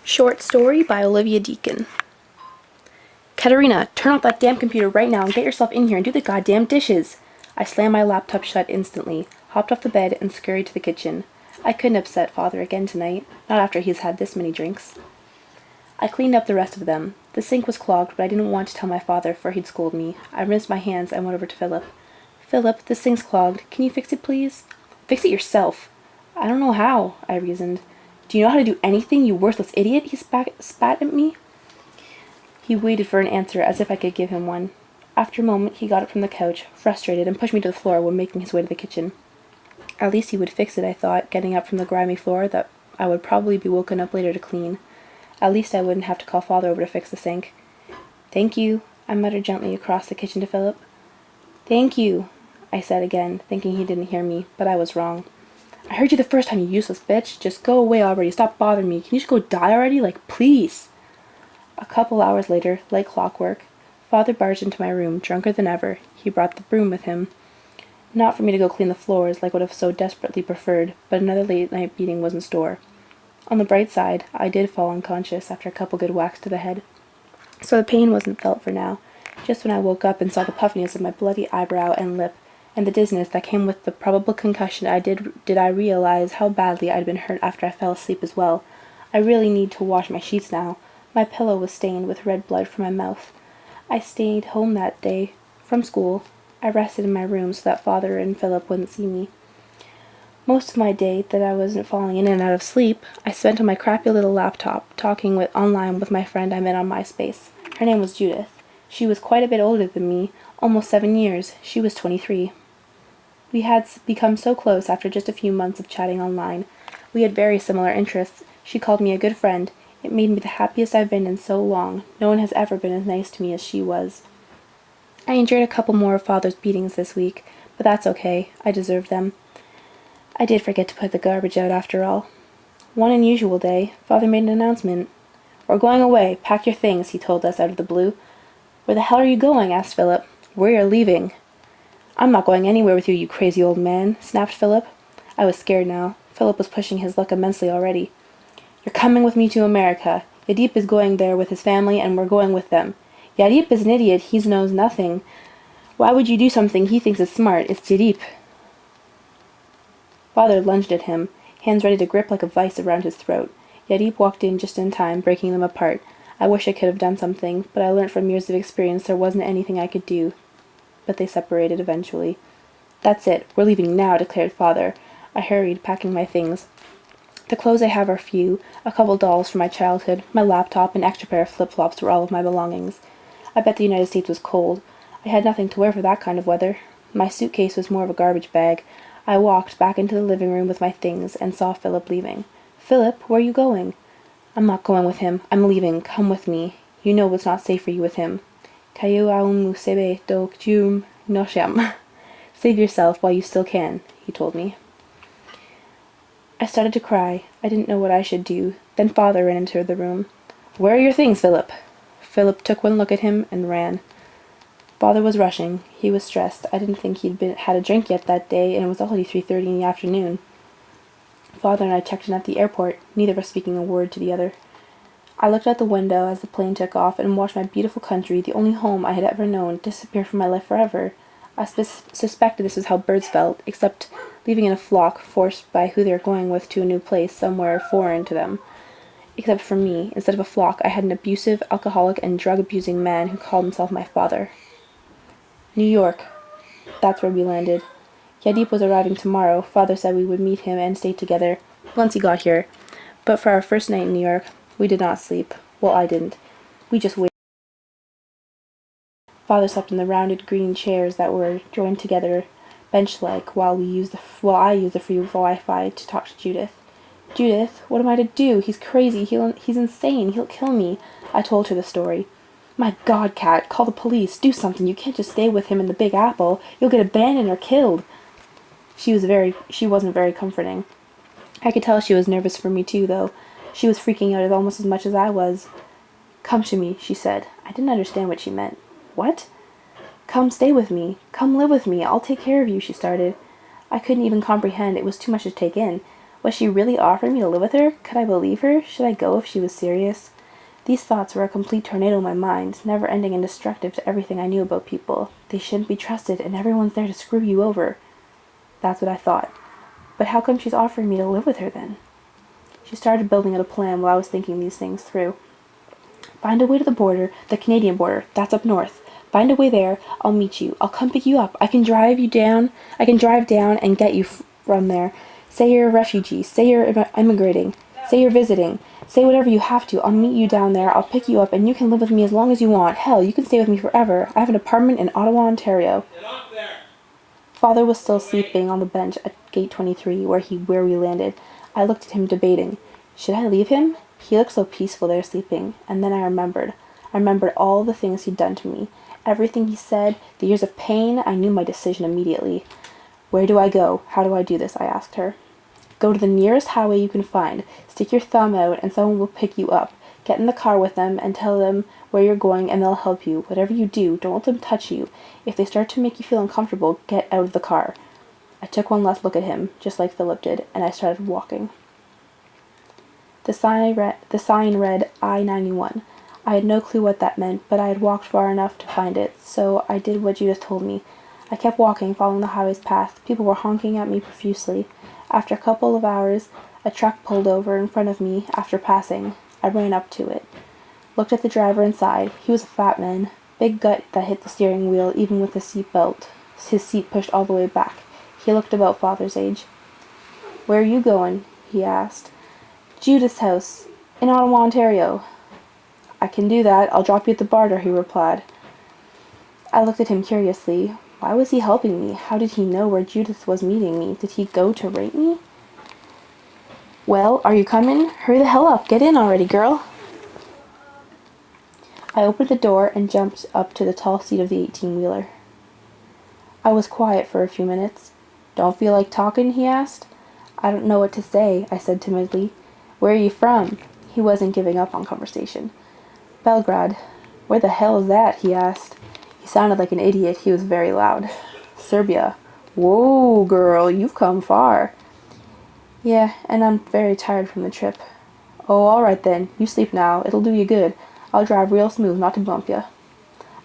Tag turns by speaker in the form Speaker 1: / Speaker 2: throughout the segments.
Speaker 1: Short story by Olivia Deacon. Katerina, turn off that damn computer right now and get yourself in here and do the goddamn dishes. I slammed my laptop shut instantly, hopped off the bed, and scurried to the kitchen. I couldn't upset Father again tonight, not after he's had this many drinks. I cleaned up the rest of them. The sink was clogged, but I didn't want to tell my father, for he'd scold me. I rinsed my hands and went over to Philip. Philip, the sink's clogged. Can you fix it, please? Fix it yourself. I don't know how, I reasoned. Do you know how to do anything, you worthless idiot? He spat at me. He waited for an answer, as if I could give him one. After a moment, he got up from the couch, frustrated, and pushed me to the floor while making his way to the kitchen. At least he would fix it, I thought, getting up from the grimy floor that I would probably be woken up later to clean. At least I wouldn't have to call Father over to fix the sink. Thank you, I muttered gently across the kitchen to Philip. Thank you, I said again, thinking he didn't hear me, but I was wrong. I heard you the first time, you useless bitch. Just go away already. Stop bothering me. Can you just go die already? Like, please. A couple hours later, like clockwork, Father barged into my room, drunker than ever. He brought the broom with him. Not for me to go clean the floors, like I would have so desperately preferred, but another late-night beating was in store. On the bright side, I did fall unconscious after a couple good whacks to the head. So the pain wasn't felt for now. Just when I woke up and saw the puffiness of my bloody eyebrow and lip, and the dizziness that came with the probable concussion, did I realize how badly I'd been hurt after I fell asleep as well. I really need to wash my sheets now. My pillow was stained with red blood from my mouth. I stayed home that day from school. I rested in my room so that Father and Philip wouldn't see me. Most of my day that I wasn't falling in and out of sleep, I spent on my crappy little laptop, talking online with my friend I met on MySpace. Her name was Judith. She was quite a bit older than me, almost 7 years. She was 23. We had become so close after just a few months of chatting online. We had very similar interests. She called me a good friend. It made me the happiest I've been in so long. No one has ever been as nice to me as she was. I endured a couple more of Father's beatings this week, but that's okay. I deserved them. I did forget to put the garbage out after all. One unusual day, Father made an announcement. We're going away. Pack your things, he told us out of the blue. Where the hell are you going? Asked Philip. We are leaving. I'm not going anywhere with you, you crazy old man, snapped Philip. I was scared now. Philip was pushing his luck immensely already. You're coming with me to America. Yadip is going there with his family, and we're going with them. Yadip is an idiot. He knows nothing. Why would you do something he thinks is smart? It's Yadip. Father lunged at him, hands ready to grip like a vice around his throat. Yadip walked in just in time, breaking them apart. I wish I could have done something, but I learned from years of experience there wasn't anything I could do. But they separated eventually. That's it. We're leaving now, declared Father. I hurried, packing my things. The clothes I have are few. A couple dolls from my childhood, my laptop, an extra pair of flip-flops were all of my belongings. I bet the United States was cold. I had nothing to wear for that kind of weather. My suitcase was more of a garbage bag. I walked back into the living room with my things and saw Philip leaving. Philip, where are you going? I'm not going with him. I'm leaving. Come with me. You know it's not safe for you with him. Kayu aum musebe do kjum nosham. Save yourself while you still can, he told me. I started to cry. I didn't know what I should do. Then Father entered the room. Where are your things, Philip? Philip took one look at him and ran. Father was rushing. He was stressed. I didn't think he'd had a drink yet that day, and it was already 3:30 in the afternoon. Father and I checked in at the airport, neither of us speaking a word to the other. I looked out the window as the plane took off and watched my beautiful country, the only home I had ever known, disappear from my life forever. I suspected this was how birds felt, except leaving in a flock, forced by who they were going with to a new place, somewhere foreign to them. Except for me, instead of a flock, I had an abusive, alcoholic, and drug-abusing man who called himself my father. New York. That's where we landed. Yadip was arriving tomorrow. Father said we would meet him and stay together once he got here. But for our first night in New York, we did not sleep. Well, I didn't. We just waited. Father slept in the rounded green chairs that were joined together, bench-like, while I used the free Wi-Fi to talk to Judith. Judith, what am I to do? He's crazy. He's insane. He'll kill me. I told her the story. My God, Kat, call the police. Do something. You can't just stay with him in the Big Apple. You'll get abandoned or killed. She wasn't very comforting. I could tell she was nervous for me too, though. She was freaking out almost as much as I was. Come to me, she said. I didn't understand what she meant. What? Come stay with me. Come live with me. I'll take care of you, she started. I couldn't even comprehend. It was too much to take in. Was she really offering me to live with her? Could I believe her? Should I go if she was serious? These thoughts were a complete tornado in my mind, never-ending and destructive to everything I knew about people. They shouldn't be trusted, and everyone's there to screw you over. That's what I thought. But how come she's offering me to live with her then? She started building out a plan while I was thinking these things through. Find a way to the border, the Canadian border. That's up north. Find a way there. I'll meet you. I'll come pick you up. I can drive down and get you from there. Say you're a refugee. Say you're immigrating. Say you're visiting. Say whatever you have to. I'll meet you down there. I'll pick you up, and you can live with me as long as you want. Hell, you can stay with me forever. I have an apartment in Ottawa, Ontario. Father was still sleeping on the bench at gate 23, where we landed. I looked at him, debating. Should I leave him? He looked so peaceful there sleeping, and then I remembered. I remembered all the things he'd done to me. Everything he said, the years of pain. I knew my decision immediately. Where do I go? How do I do this? I asked her. Go to the nearest highway you can find. Stick your thumb out and someone will pick you up. Get in the car with them and tell them where you're going and they'll help you. Whatever you do, don't let them touch you. If they start to make you feel uncomfortable, get out of the car. I took one last look at him, just like Philip did, and I started walking. The sign read I-91. I had no clue what that meant, but I had walked far enough to find it, so I did what Judith told me. I kept walking, following the highway's path. People were honking at me profusely. After a couple of hours, a truck pulled over in front of me after passing. I ran up to it. Looked at the driver inside. He was a fat man. Big gut that hit the steering wheel even with his seat belt. His seat pushed all the way back. He looked about Father's age. Where are you going? He asked. Judith's house, in Ottawa, Ontario. I can do that. I'll drop you at the border, he replied. I looked at him curiously. Why was he helping me? How did he know where Judith was meeting me? Did he go to rape me? Well, are you coming? Hurry the hell up. Get in already, girl. I opened the door and jumped up to the tall seat of the 18-wheeler. I was quiet for a few minutes. Don't feel like talking? He asked. I don't know what to say, I said timidly. Where are you from? He wasn't giving up on conversation. Belgrade. Where the hell is that? He asked. He sounded like an idiot. He was very loud. Serbia. Whoa, girl, you've come far. Yeah, and I'm very tired from the trip. Oh, all right then. You sleep now. It'll do you good. I'll drive real smooth, not to bump you.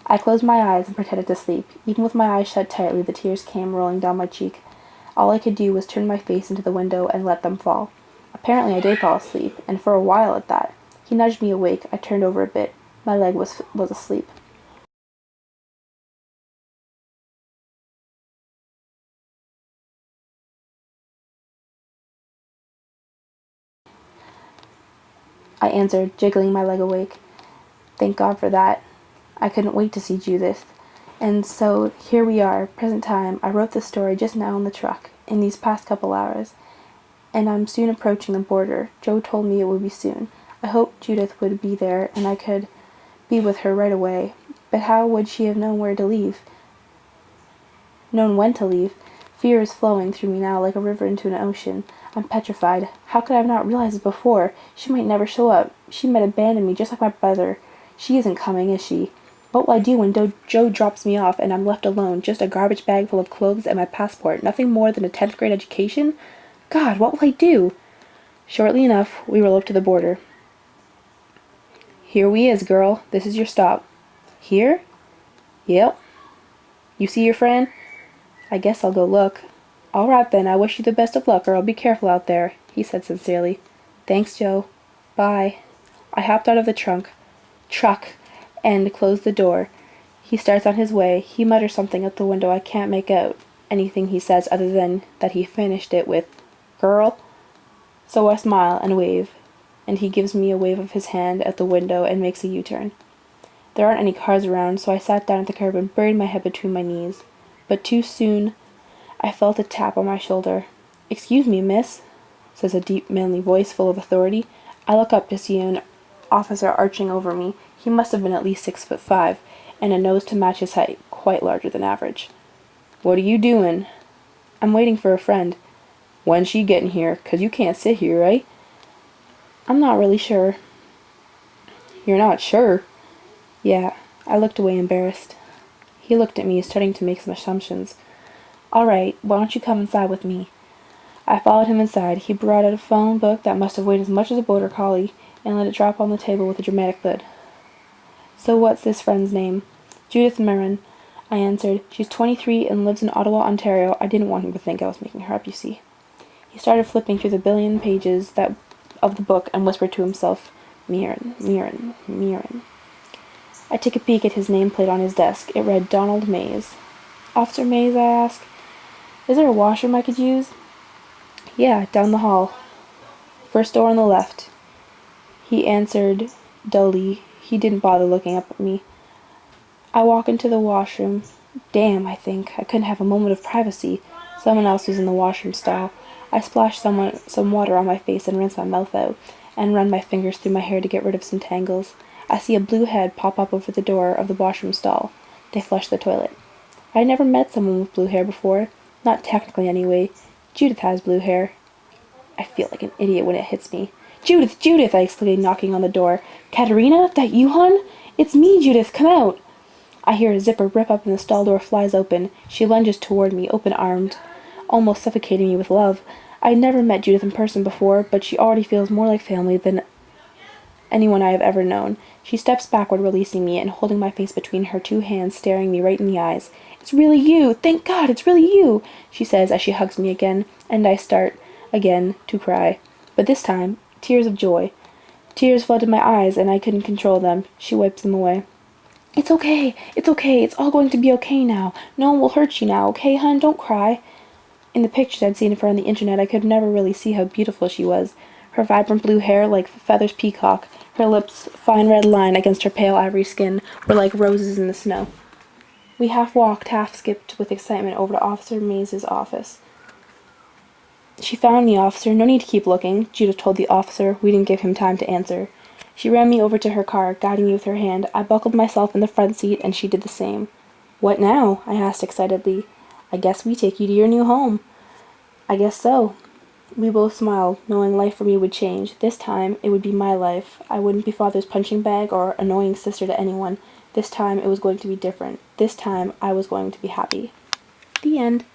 Speaker 1: I closed my eyes and pretended to sleep. Even with my eyes shut tightly, the tears came rolling down my cheek. All I could do was turn my face into the window and let them fall. Apparently I did fall asleep, and for a while at that. He nudged me awake. I turned over a bit. My leg was asleep. I answered, jiggling my leg awake. Thank God for that. I couldn't wait to see Judith. And so here we are, present time. I wrote this story just now in the truck, in these past couple hours. And I'm soon approaching the border. Joe told me it would be soon. I hoped Judith would be there and I could be with her right away. But how would she have known where to leave? Known when to leave? Fear is flowing through me now like a river into an ocean. I'm petrified. How could I have not realized it before? She might never show up. She might abandon me just like my brother. She isn't coming, is she? What will I do when Joe drops me off and I'm left alone? Just a garbage bag full of clothes and my passport. Nothing more than a 10th grade education? God, what will I do? Shortly enough, we roll up to the border. Here we is, girl. This is your stop. Here? Yep. You see your friend? I guess I'll go look. All right then, I wish you the best of luck, or I'll be careful out there, he said sincerely. Thanks, Joe. Bye. I hopped out of the truck, and closed the door. He starts on his way. He mutters something out the window I can't make out anything he says other than that he finished it with, Girl. So I smile and wave, and he gives me a wave of his hand out the window and makes a U-turn. There aren't any cars around, so I sat down at the curb and buried my head between my knees. But too soon I felt a tap on my shoulder. Excuse me, miss, says a deep, manly voice full of authority. I look up to see an officer arching over me. He must have been at least 6'5", and a nose to match his height, quite larger than average. What are you doing? I'm waiting for a friend. When's she getting here? 'Cause you can't sit here, right? I'm not really sure. You're not sure? Yeah. I looked away embarrassed. He looked at me, starting to make some assumptions. All right, why don't you come inside with me? I followed him inside. He brought out a phone book that must have weighed as much as a border collie and let it drop on the table with a dramatic thud. So what's this friend's name? Judith Merrin, I answered. She's 23 and lives in Ottawa, Ontario. I didn't want him to think I was making her up, you see. He started flipping through the billion pages of the book and whispered to himself, Mirren, Mirren, Mirren. I took a peek at his nameplate on his desk. It read Donald Mays. Officer Mays, I asked. Is there a washroom I could use? Yeah, down the hall. First door on the left. He answered dully. He didn't bother looking up at me. I walk into the washroom. Damn, I think. I couldn't have a moment of privacy. Someone else was in the washroom stall. I splashed some water on my face and rinsed my mouth out, and run my fingers through my hair to get rid of some tangles. I see a blue head pop up over the door of the washroom stall. They flush the toilet. I had never met someone with blue hair before. Not technically, anyway. Judith has blue hair. I feel like an idiot when it hits me. Judith, Judith, I exclaimed, knocking on the door. Katerina, that you, hon? It's me, Judith, come out. I hear a zipper rip up and the stall door flies open. She lunges toward me, open-armed, almost suffocating me with love. I'd never met Judith in person before, but she already feels more like family than anyone I have ever known. She steps backward, releasing me, and holding my face between her two hands, staring me right in the eyes. It's really you! Thank God, it's really you! She says as she hugs me again, and I start, again, to cry. But this time, tears of joy. Tears flooded my eyes, and I couldn't control them. She wipes them away. It's okay, it's all going to be okay now. No one will hurt you now, okay, hun? Don't cry. In the pictures I'd seen of her on the internet, I could never really see how beautiful she was. Her vibrant blue hair like feathers peacock, her lips, fine red line against her pale ivory skin, were like roses in the snow. We half walked, half skipped with excitement over to Officer Mays' office. She found the officer. No need to keep looking, Judith told the officer. We didn't give him time to answer. She ran me over to her car, guiding me with her hand. I buckled myself in the front seat, and she did the same. What now? I asked excitedly. I guess we take you to your new home. I guess so. We both smiled, knowing life for me would change. This time, it would be my life. I wouldn't be father's punching bag or annoying sister to anyone. This time, it was going to be different. This time, I was going to be happy. The end.